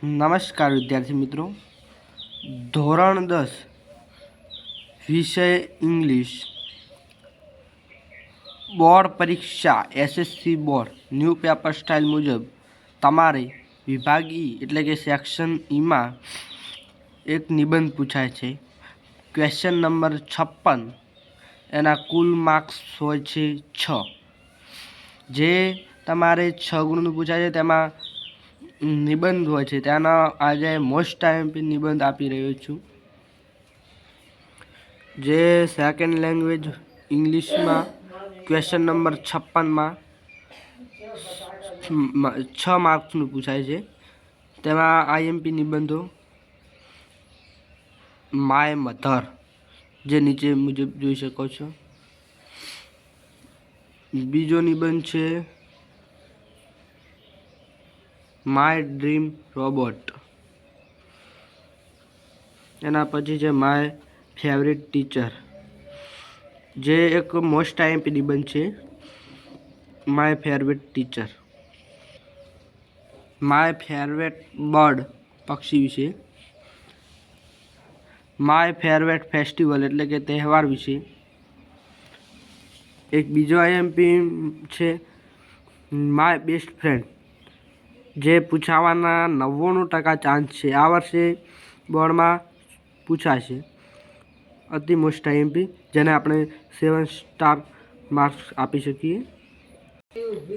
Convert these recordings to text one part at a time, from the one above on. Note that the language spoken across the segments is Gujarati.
નમસ્કાર વિદ્યાર્થી મિત્રો, ધોરણ 10 વિષય ઇંગ્લિશ બોર્ડ પરીક્ષા SSC board new paper style મુજબ તમારે વિભાગ ઈ એટલે કે સેક્શન ઈમાં એક નિબંધ પૂછાય છે. ક્વેશ્ચન નંબર 56, એના કુલ માર્ક્સ હોય છે 6. જે તમારે 6 ગુણનું પૂછાય છે તેમાં નિબંધ હોય છે. ત્યાંના આજે મોસ્ટ આઈએમપી નિબંધ આપી રહ્યો છું. જે સેકન્ડ લેંગ્વેજ ઇંગ્લિશમાં ક્વેશ્ચન નંબર 56માં 6 માર્ક્સનું પૂછાય છે. તેમાં આઈએમપી નિબંધો માય મધર જે નીચે મુજબ જોઈ શકો છો. બીજો નિબંધ છે માય ડ્રીમ રોબોટ. એના પછી છે માય ફેવરેટ ટીચર, જે એક મોસ્ટ આઈએમપી નિબંધ છે. My favourite teacher. My favourite bird પક્ષી વિશે. માય ફેવરેટ ફેસ્ટિવલ એટલે કે તહેવાર વિશે. એક બીજો આઈએમપી છે માય બેસ્ટ ફ્રેન્ડ, જે પૂછાવાના 99% ચાન્સ છે. આ વર્ષે બોર્ડમાં પૂછાશે. અતિ મોસ્ટ આઈએમપી, જેને આપણે 7 સ્ટાર માર્ક્સ આપી શકીએ.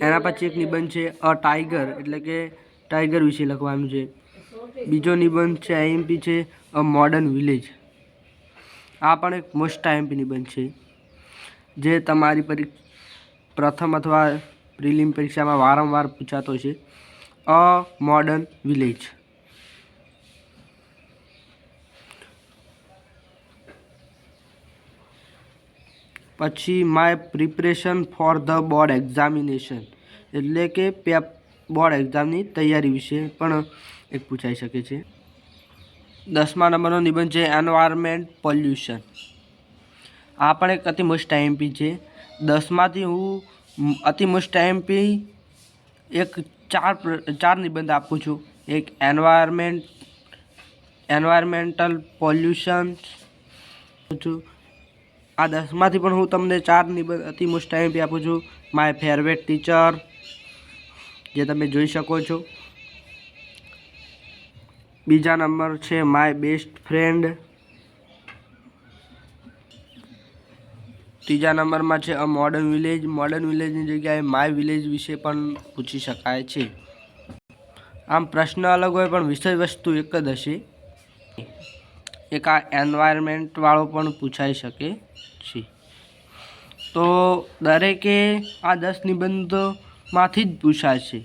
એના પછી એક નિબંધ છે અ ટાઈગર એટલે કે ટાઈગર વિશે લખવાનું છે. બીજો નિબંધ છે આઈએમપી છે અ મોડર્ન વિલેજ. આ પણ એક મોસ્ટ આઈએમપી નિબંધ છે, જે તમારી પ્રથમ અથવા પ્રિલિમ પરીક્ષામાં વારંવાર પૂછાતો છે. અ મોડર્ન વિલેજ. પછી my preparation for the board examination એટલે કે બોર્ડ એક્ઝામની તૈયારી વિશે પણ એક પૂછાઈ શકે છે. 10મા નંબરનો નિબંધ છે એન્વાયરમેન્ટ પોલ્યુશન. આ પણ એક અતિ મોસ્ટ આઈએમપી છે. 10માંથી હું અતિ મોસ્ટ આઈએમપી એક ચાર નિબંધ આપું છું. એક એન્વાયરમેન્ટલ પોલ્યુશન છું. આ 10માંથી પણ હું તમને 4 નિબંધ અતિ મોસ્ટ આઈએમપી આપું છું. માય ફેવરેટ ટીચર, જે તમે જોઈ શકો છો. બીજા નંબર છે માય બેસ્ટ ફ્રેન્ડ. ત્રીજા નંબરમાં છે અ મોડર્ન વિલેજ. મોડર્ન વિલેજની જગ્યાએ માય વિલેજ વિશે પણ પૂછી શકાય છે. આમ પ્રશ્ન અલગ હોય પણ વિષય વસ્તુ એક જ હશે. એક આ એન્વાયરમેન્ટવાળો પણ પૂછાઈ શકે છે. તો દરેકે આ 10 નિબંધોમાંથી જ પૂછાય છે,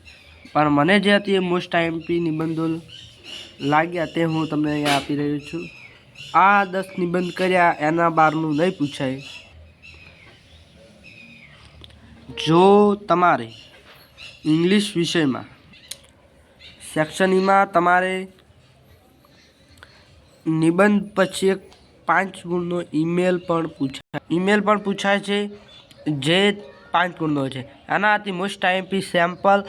પણ મને જે હતી મોસ્ટ આઈએમપી નિબંધો લાગ્યા તે હું તમને અહીંયા આપી રહ્યો છું. આ 10 નિબંધ કર્યા એના બહારનું નહીં પૂછાય. જો તમારે ઇંગ્લિશ વિષયમાં સેક્શન ઈમાં તમારે નિબંધ પછી એક 5 ગુણનો ઈમેલ પણ પૂછાય છે, જે 5 ગુણનો છે. આનાથી મોસ્ટ આઈએમપી સેમ્પલ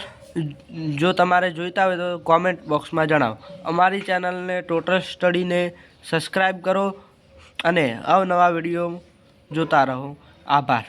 જો તમારે જોઈતા હોય તો કોમેન્ટ બોક્સમાં જણાવો. અમારી ચેનલને ટોટલ સ્ટડીને સબસ્ક્રાઈબ કરો અને અવનવા વિડીયો જોતા રહો. આભાર.